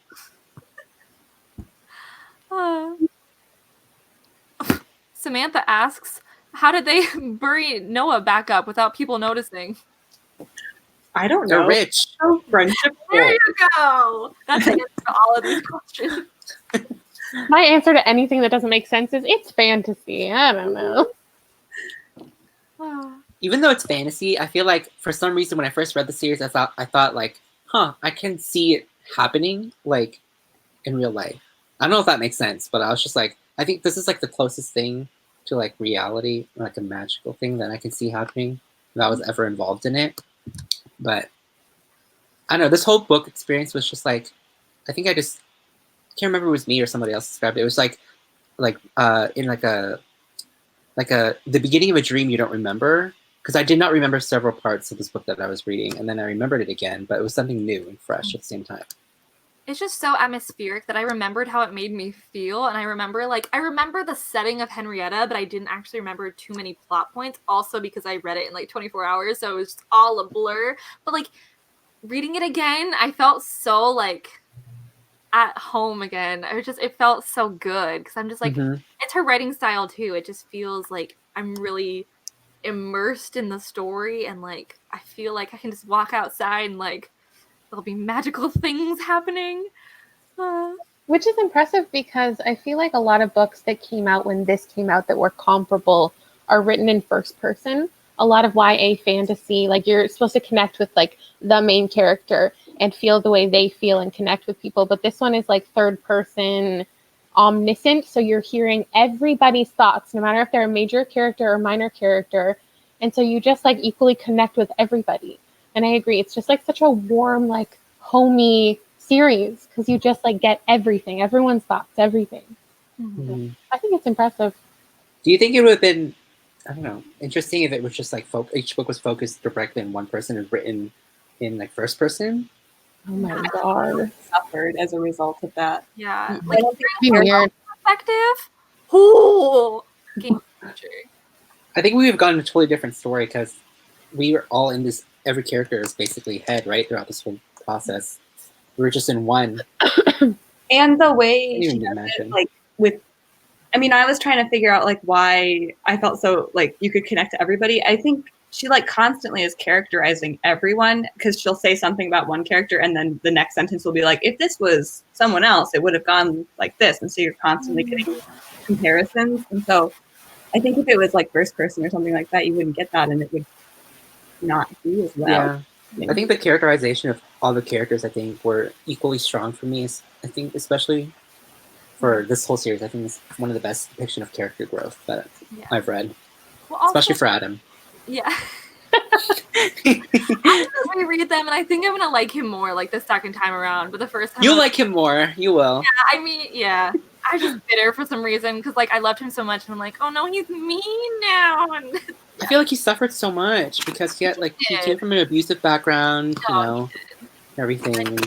Samantha asks, how did they bury Noah back up without people noticing? I don't know. They're rich. So friendship. There you go. That's the answer to all of these questions. My answer to anything that doesn't make sense is it's fantasy. I don't know. Even though it's fantasy, I feel like for some reason when I first read the series, I thought like, I can see it happening like in real life. I don't know if that makes sense, but I was just like, I think this is like the closest thing to like reality, like a magical thing that I can see happening if I was ever involved in it. But I don't know, this whole book experience was just like, I think I can't remember if it was me or somebody else described it. It was like in the beginning of a dream you don't remember, because I did not remember several parts of this book that I was reading, and then I remembered it again, but it was something new and fresh at the same time. It's just so atmospheric that I remembered how it made me feel, and I remember the setting of Henrietta, but I didn't actually remember too many plot points, also because I read it in like 24 hours, so it was just all a blur. But like reading it again, I felt so like at home again. It felt so good, because I'm just like, It's her writing style too. It just feels like I'm really immersed in the story, and like I feel like I can just walk outside and like there'll be magical things happening. Which is impressive, because I feel like a lot of books that came out when this came out that were comparable are written in first person. A lot of YA fantasy, like you're supposed to connect with like the main character and feel the way they feel and connect with people. But this one is like third person, omniscient. So you're hearing everybody's thoughts, no matter if they're a major character or minor character. And so you just like equally connect with everybody. And I agree. It's just like such a warm, like homey series, because you just like get everything, everyone's thoughts, everything. I think it's impressive. Do you think it would have been I don't know, interesting if it was just like each book was focused directly on one person and written in like first person. Oh my god. Suffered as a result of that. Yeah, I like don't think Be weird. perspective. Oh, game changer. I think we've gotten a totally different story because we were all in this. Every character is basically head right throughout this whole process. We were just in one. And the I way didn't she even does imagine. it, like with, I mean, I was trying to figure out like why I felt so like you could connect to everybody. I think she like constantly is characterizing everyone because she'll say something about one character and then the next sentence will be like, if this was someone else, it would have gone like this. And so you're constantly getting comparisons. And so I think if it was like first person or something like that, you wouldn't get that and it would not do as well. Yeah, I think the characterization of all the characters I think were equally strong for me. I think especially for this whole series, I think it's one of the best depiction of character growth that Yeah. I've read, Well, also, especially for Adam. yeah. I'm gonna reread them, and I think I'm gonna like him more like the second time around. But the first time, You'll like him more. You will. I mean, yeah. I was just bitter for some reason because like I loved him so much, and I'm like, oh no, he's mean now. And I feel like he suffered so much because he did. came from an abusive background, you No, know, everything.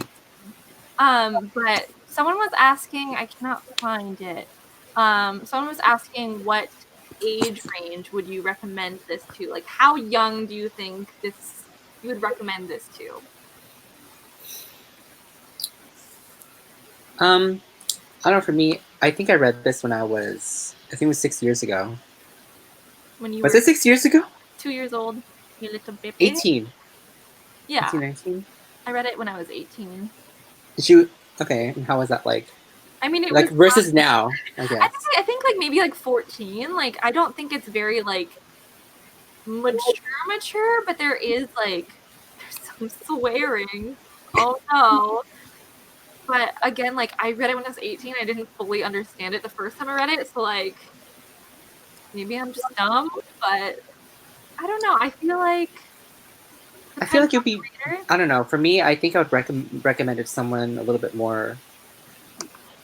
But someone was asking, I cannot find it. Someone was asking what age range would you recommend this to? Like, how young do you think you would recommend this to? I don't know. For me, I think I read this when I think it was 6 years ago. When you Was were it 6 years ago? 2 years old, you little baby. 18. Yeah, 18, 19? I read it when I was 18. Did you? Okay, and how was that like? I mean, it Like was versus fun. now, I guess. I think like maybe like 14. Like I don't think it's very like mature, but there is like there's some swearing. Oh no. But again, like I read it when I was 18. I didn't fully understand it the first time I read it, so like maybe I'm just dumb, but I don't know. I feel like you'll be. I don't know. For me, I think I would recommend it to someone a little bit more,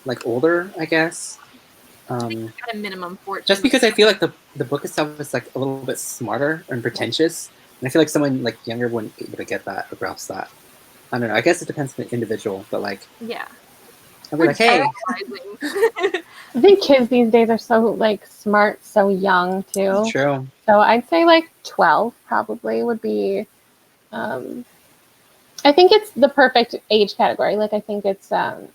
like older, I guess. at a minimum 14. Just because I feel like the book itself is like a little bit smarter and pretentious, and I feel like someone like younger wouldn't be able to get that or grasp that. I don't know. I guess it depends on the individual, but like, yeah. I'd be like, hey. I think kids these days are so like smart, so young too. True. So I'd say like 12 probably would be. I think it's the perfect age category. Like I think it's YA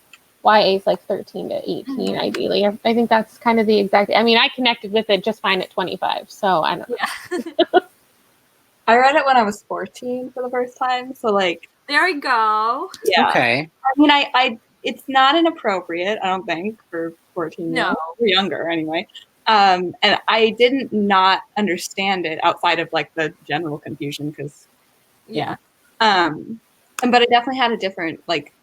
is like 13 to 18 ideally. I think that's kind of the exact. I mean, I connected with it just fine at 25. So I don't know. Yeah. I read it when I was 14 for the first time, so like There we go. yeah. Okay. I mean, I it's not inappropriate, I don't think, for 14-year-olds or younger anyway. And I didn't not understand it outside of like the general confusion because Yeah. But I definitely had a different like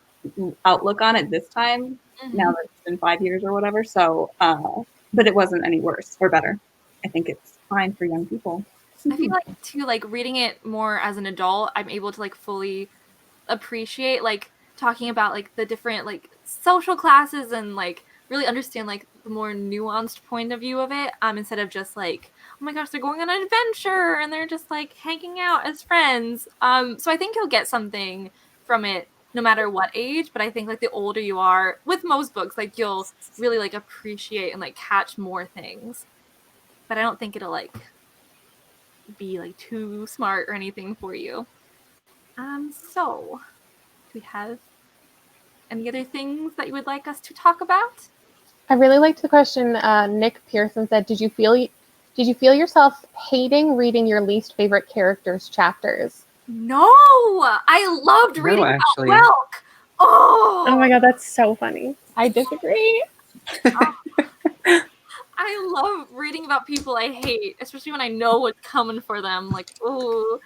outlook on it this time. Mhm. Now that it's been 5 years or whatever. So, but it wasn't any worse or better. I think it's fine for young people. I feel like too, like reading it more as an adult, I'm able to like fully appreciate like talking about like the different like social classes and like really understand like the more nuanced point of view of it, instead of just like, oh my gosh, they're going on an adventure and they're just like hanging out as friends. So I think you'll get something from it no matter what age, but I think like the older you are with most books, like you'll really like appreciate and like catch more things. But I don't think it'll like be like too smart or anything for you. So do we have any other things that you would like us to talk about? I really liked the question. Nick Pearson said, "Did you feel yourself hating reading your least favorite characters' chapters?" No, I loved reading about Welk. Oh my god, that's so funny. I disagree. I love reading about people I hate, especially when I know what's coming for them. Like, ooh.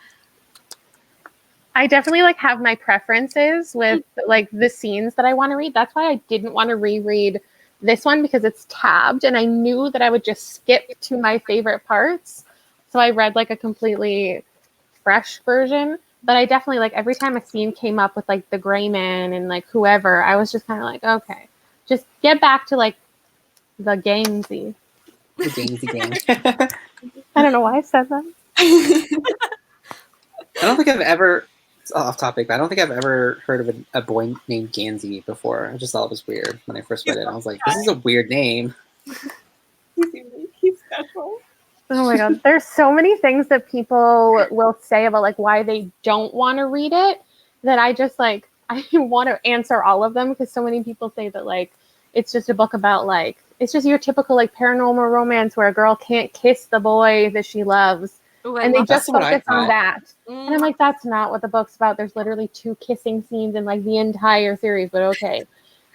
I definitely like have my preferences with like the scenes that I want to read. That's why I didn't want to reread this one because it's tabbed and I knew that I would just skip to my favorite parts. So I read like a completely fresh version. But I definitely like every time a scene came up with like the gray man and like whoever, I was just kind of like, okay, just get back to like the gamesy. The Gansey gang. I don't know why I said that. I don't think I've ever, it's off topic, but I don't think I've ever heard of a boy named Gansey before. I just thought it was weird when I first read it. I was like, this is a weird name. He's unique. He's special. Oh my god, there's so many things that people will say about like why they don't want to read it that I just like I want to answer all of them because so many people say that like it's just a book about like it's just your typical like paranormal romance where a girl can't kiss the boy that she loves. Ooh, And they love just That's what I focus on thought. that. Mm. And I'm like, that's not what the book's about. There's literally 2 kissing scenes in like the entire series, but okay.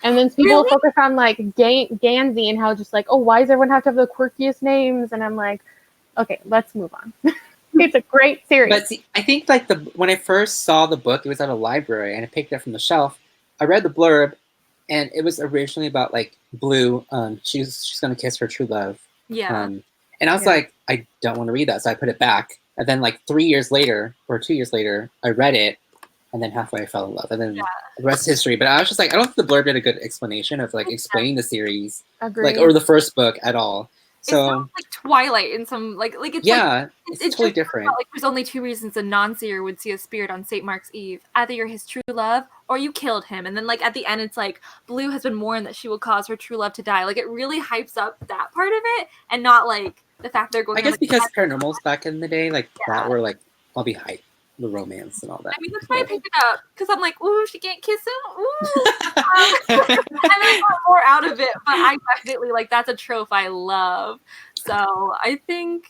And then people Really? focus on like Gansey and how just like, oh, why does everyone have to have the quirkiest names? And I'm like, okay, let's move on. It's a great series. But see, I think like when I first saw the book, it was at a library and I picked it up from the shelf. I read the blurb, and it was originally about like Blue. She's gonna kiss her true love. Yeah. And I was like, I don't want to read that, so I put it back. And then like 3 years later, or 2 years later, I read it, and then halfway I fell in love, and then the rest is history. But I was just like, I don't think the blurb did a good explanation of like explaining the series, Agreed. like or the first book at all. It So sounds like Twilight in some like it's yeah, it's it's totally just different. about, like there's only 2 reasons a non-seer would see a spirit on St. Mark's Eve. Either you're his true love or you killed him. And then like at the end it's like Blue has been warned that she will cause her true love to die. Like it really hypes up that part of it and not like the fact they're going I on, guess like, because paranormals back in the day, like that were like all be hype, the romance and all that. I mean, that's why I picked it up because I'm like, ooh, she can't kiss him. Ooh, and then I got more out of it. But I definitely like that's a trope I love. So I think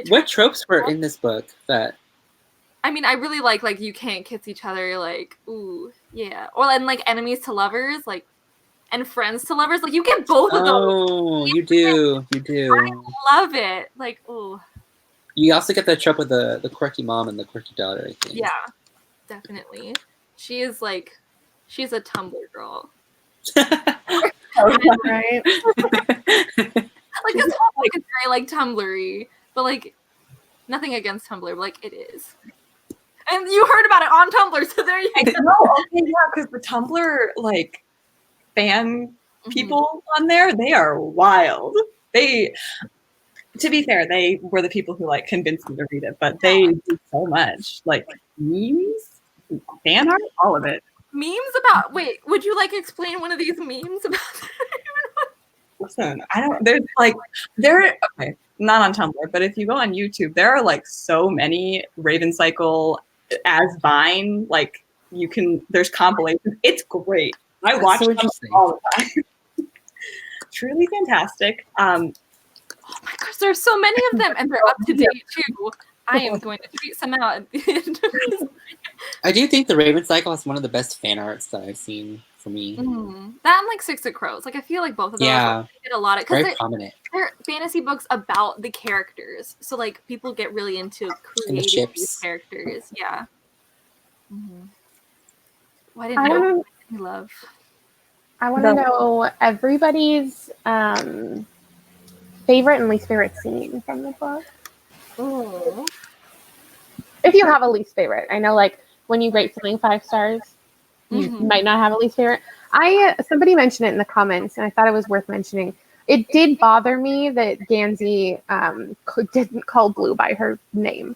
What tropes were in this book that? I mean, I really like you can't kiss each other. Like, ooh, yeah, or then like enemies to lovers, like, and friends to lovers. Like you get both of those. Oh, you do. I love it. Like, ooh. You also get that trope with the quirky mom and the quirky daughter, I think. Yeah, definitely. She's a Tumblr girl. Right? Like this whole book is very like Tumblr-y, but like nothing against Tumblr, but like it is. And you heard about it on Tumblr, so there you go. No, okay, yeah, because the Tumblr like fan people on there, they are wild. To be fair, they were the people who like convinced me to read it, but they do so much, like memes, fan art, all of it. Memes about would you like explain one of these memes about Listen, they're okay, not on Tumblr, but if you go on YouTube, there are like so many Raven Cycle as Vine, like there's compilations. It's great. I watch them all the time. Truly fantastic. Oh my gosh, there's so many of them, and they're up to date too. I am going to tweet some out at the end. I do think the Raven Cycle is one of the best fan arts that I've seen for me. That and like Six of Crows. Like I feel like both of those get a lot of very prominent. They're fantasy books about the characters, so like people get really into creating these characters. Yeah. Well, I didn't know you love. I want to know everybody's favorite and least favorite scene from the book. Ooh. If you have a least favorite. I know like when you rate something 5 stars, you might not have a least favorite. Somebody mentioned it in the comments, and I thought it was worth mentioning. It did bother me that Gansey didn't call Blue by her name.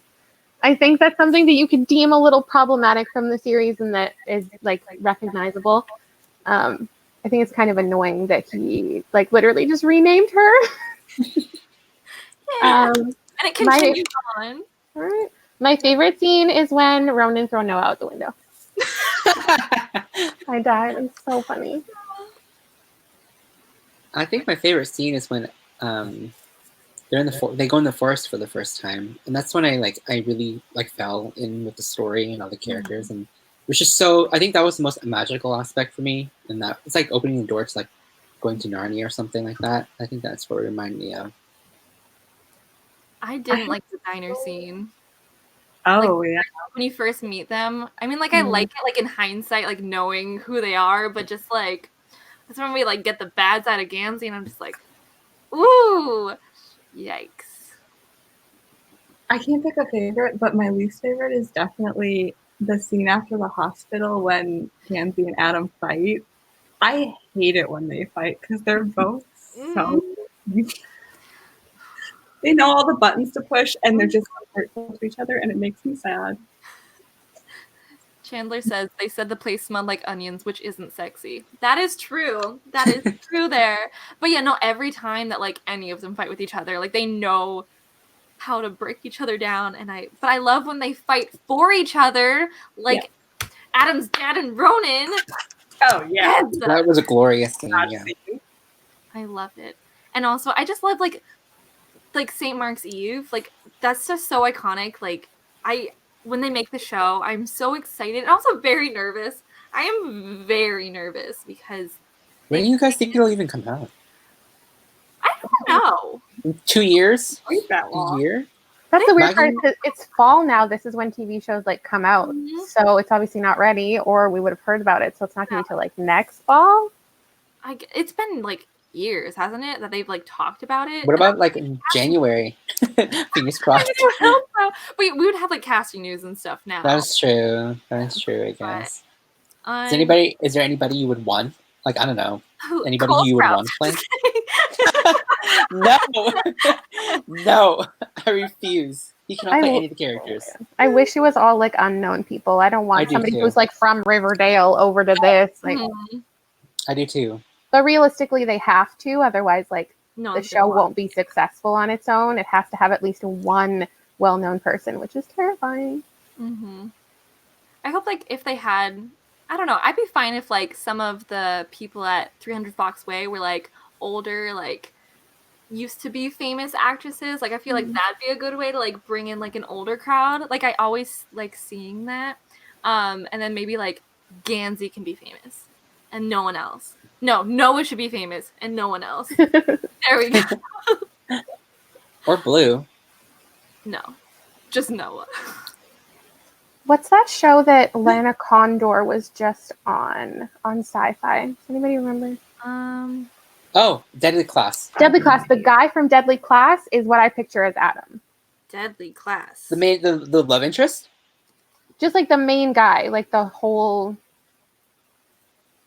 I think that's something that you could deem a little problematic from the series, and that is like recognizable. I think it's kind of annoying that he like literally just renamed her. And it continues on. All right. My favorite scene is when Ronan throws Noah out the window. I died. It's so funny. I think my favorite scene is when they're in they go in the forest for the first time, and that's when I really fell in with the story and all the characters, and which is so. I think that was the most magical aspect for me, and that it's like opening the door to like going to Narnia or something like that. I think that's what it reminded me of. I didn't like the diner scene. Oh, yeah. When you first meet them, I mean, I like it, in hindsight, knowing who they are, but just, that's when we, get the bad side of Gansey, and I'm just like, ooh, yikes. I can't pick a favorite, but my least favorite is definitely the scene after the hospital when Gansey and Adam fight. I hate it when they fight, because they're both so... They know all the buttons to push, and they're just hurtful to each other, and it makes me sad. Chandler says they said the place smelled like onions, which isn't sexy. That is true. That is true there. But yeah, no, every time that like any of them fight with each other, like they know how to break each other down. But I love when they fight for each other, like Adam's dad and Ronan. Oh yeah, Yes! That was a glorious scene. Yeah. I love it. And also I just love like St. Mark's Eve. Like that's just so iconic. Like when they make the show, I'm so excited and also very nervous. I am very nervous because When do you guys think it'll even come out? I don't know. 2 years? Wait that long. A year? That's the weird part. Maggie- It's fall now. This is when TV shows like come out, so it's obviously not ready, or we would have heard about it. So it's not going to be till like next fall. It's been like years, hasn't it, that they've like talked about it? What about like in January? Fingers crossed. But we would have like casting news and stuff now. That is true. That is true, I guess. Is there anybody you would want? Like, I don't know. Anybody Cole you would Sprouse. want to play? No. No. I refuse. He cannot play any of the characters. I wish it was all like unknown people. I don't want somebody who's like from Riverdale over to this. Like, I do too. but realistically, they have to. Otherwise, like No, the show won't be successful on its own. It has to have at least one well-known person, which is terrifying. I hope like if they had, I don't know, I'd be fine if like some of the people at 300 Fox Way were like older, like used to be famous actresses. Like I feel like that'd be a good way to like bring in like an older crowd. Like I always like seeing that. And then maybe like Gansey can be famous and no one else. No, Noah should be famous and no one else. There we go. Or Blue. No, just Noah. What's that show that Lana Condor was just on Sci-Fi? Does anybody remember? Oh, Deadly Class. Deadly Class. The guy from Deadly Class is what I picture as Adam. Deadly Class. The love interest? Just like the main guy, like the whole...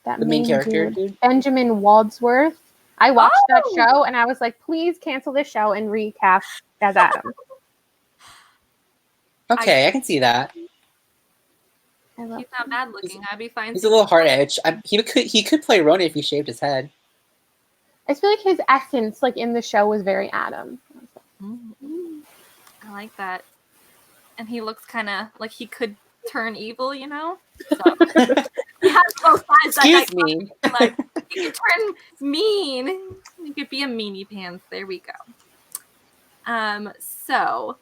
The main character, dude? Benjamin Wadsworth. I watched that show and I was like, please cancel this show and recast as Adam. Okay, I can see that. He's not bad looking. I'd be fine. He's a little hard edge. He could play Ronan if he shaved his head. I feel like his essence, like in the show, was very Adam. I like that. And he looks kind of like he could turn evil, you know? So he has both sides. Excuse me. Like he could turn mean. He could be a meanie pants. There we go. So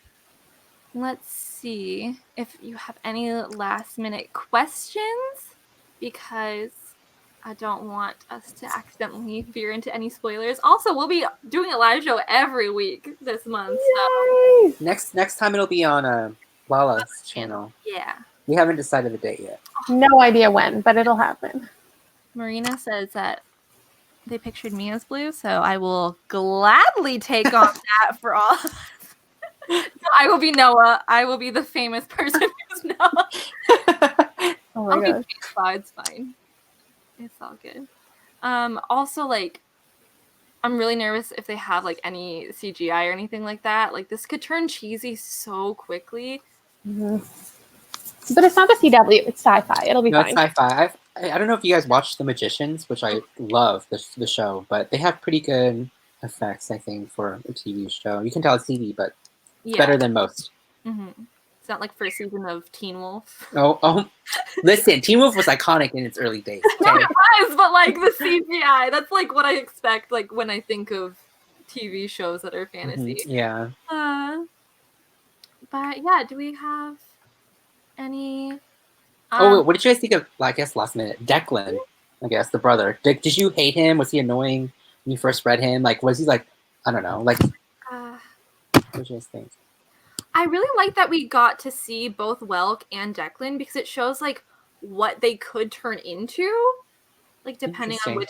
let's see if you have any last minute questions, because I don't want us to accidentally veer into any spoilers. Also, we'll be doing a live show every week this month. So Next time it'll be on Lala's channel. yeah. We haven't decided the date yet. No idea when, but it'll happen. Marina says that they pictured me as Blue, so I will gladly take on that for all. So I will be Noah. I will be the famous person who's Noah. Oh my I'll be gosh. Jake. It's fine. It's all good. Also, like, I'm really nervous if they have like any CGI or anything like that. Like, this could turn cheesy so quickly. But it's not the CW, it's Sci-Fi. It'll be No, fine. it's Sci-Fi. I don't know if you guys watched The Magicians, which I love the show, but they have pretty good effects, I think, for a TV show. You can tell it's TV, but it's better than most. It's not like first season of Teen Wolf. Oh, listen, Teen Wolf was iconic in its early days. Okay? It was, but like the CGI, that's like what I expect. Like when I think of TV shows that are fantasy. Yeah. But yeah, do we have any? What did you guys think of? I guess last minute, Declan. I guess the brother. Did you hate him? Was he annoying when you first read him? Like, was he like, I don't know, like? What did you guys think? I really like that we got to see both Welk and Declan, because it shows like what they could turn into, like depending on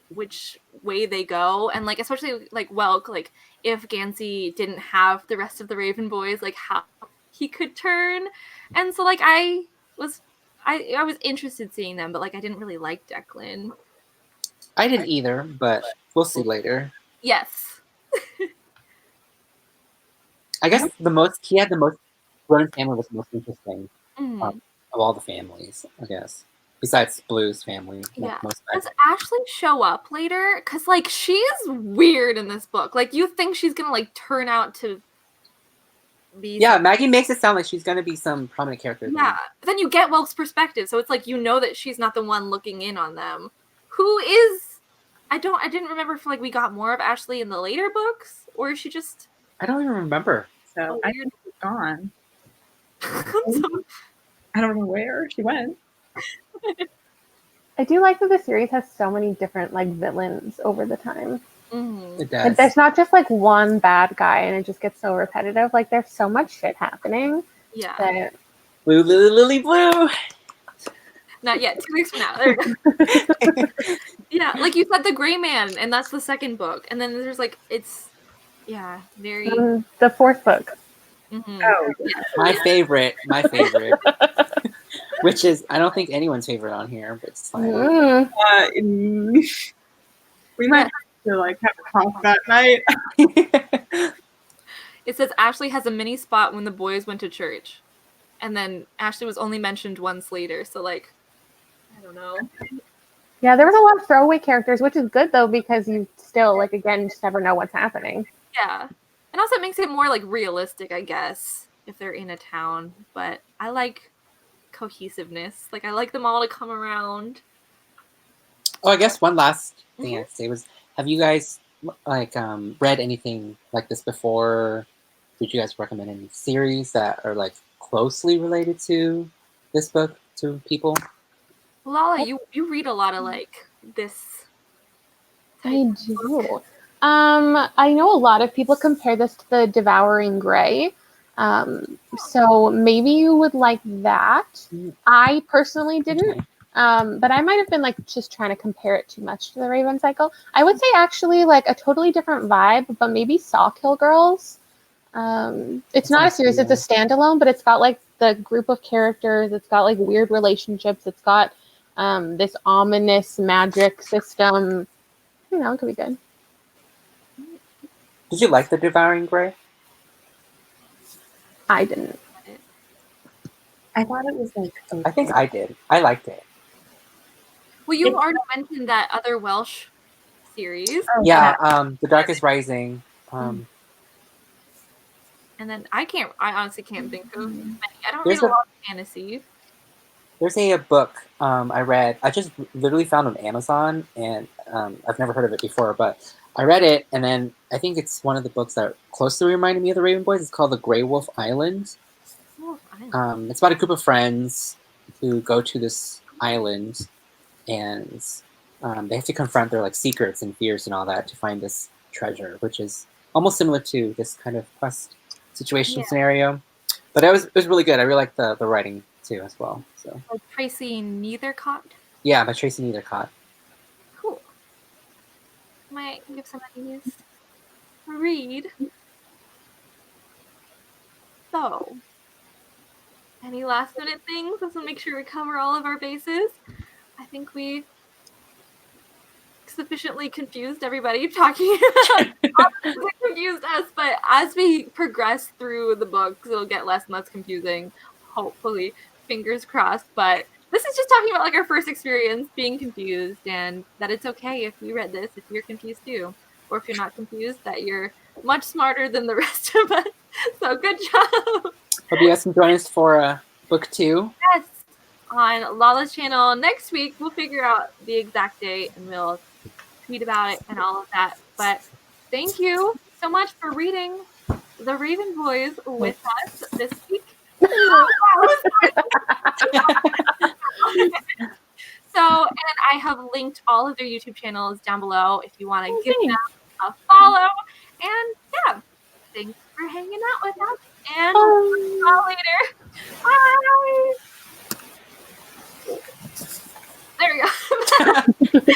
which way they go, and like especially like Welk, like if Gansey didn't have the rest of the Raven boys, like how he could turn. And so like I was interested seeing them, but like I didn't really like Declan. I didn't either, but we'll see later. Yes. I guess he had the most. Ronan's family was the most interesting Mhm. of all the families, I guess. Besides Blue's family. Yeah. Most Does Ashley show up later? Because, like, she is weird in this book. Like, you think she's gonna, like, turn out to be yeah, Maggie makes it sound like she's gonna be some prominent character. Yeah, but then you get Welk's perspective, so it's like you know that she's not the one looking in on them. Who is? I didn't remember if like we got more of Ashley in the later books, or is she just? I don't even remember. So I think she's gone. So- I don't know where she went. I do like that the series has so many different like villains over the time. Mhm. It does. Like, there's not just like one bad guy, and it just gets so repetitive. Like there's so much shit happening. Yeah, That Blue, Lily, Blue. not yet. 2 weeks from now. There we go. Yeah, like you said, the Gray Man, and that's the second book, and then there's like it's very. the fourth book. Mhm. Oh, Yeah. My favorite. Which is, I don't think anyone's favorite on here, but it's fine. we might have to like have a talk that night. It says Ashley has a mini spot when the boys went to church, and then Ashley was only mentioned once later. So like, I don't know. Yeah, there was a lot of throwaway characters, which is good though because you still like again just never know what's happening. Yeah, and also it makes it more like realistic, I guess, if they're in a town. But I like cohesiveness. Like I like them all to come around. Oh, I guess one last thing I'd say was, have you guys like read anything like this before? Would you guys recommend any series that are like closely related to this book to people? Lala, you read a lot of like this. I do. I know a lot of people compare this to the Devouring Gray. So maybe you would like that. I personally didn't. But I might have been like just trying to compare it too much to the Raven Cycle. I would say actually like a totally different vibe, but maybe Sawkill Girls. It's not a series, it's a standalone, but it's got like the group of characters, it's got like weird relationships, it's got this ominous magic system. You know, it could be good. Did you like the Devouring Gray? I didn't. I thought it was like. I think I did. I liked it. Well, you've already mentioned that other Welsh series. Yeah, The Darkest Rising. And then I honestly can't think of many. I don't There's read a lot of fantasy. There's a book I read. I just literally found on Amazon, and I've never heard of it before, but I read it, and then I think it's one of the books that closely reminded me of the Raven Boys. It's called The Grey Wolf Island. It's about a group of friends who go to this island, and they have to confront their like secrets and fears and all that to find this treasure, which is almost similar to this kind of quest situation scenario. But it was really good. I really liked the writing too as well. So Tracy Neithercott. Yeah, by Tracy Neithercott. Cool. Might give some of these a read. So, any last minute things? Let's make sure we cover all of our bases. I think we sufficiently confused everybody talking about confused us, but as we progress through the books, it'll get less and less confusing. Hopefully, fingers crossed. But this is just talking about like our first experience being confused, and that it's okay if you read this if you're confused too, or if you're not confused, that you're much smarter than the rest of us. So good job. Hope you guys can join us for book 2. Yes, on Lala's channel next week. We'll figure out the exact date and we'll tweet about it and all of that. But thank you so much for reading The Raven Boys with us this week. So, and I have linked all of their YouTube channels down below if you want to give them a follow. And yeah, thanks for hanging out with us. And we'll see you all later. Bye. There we go.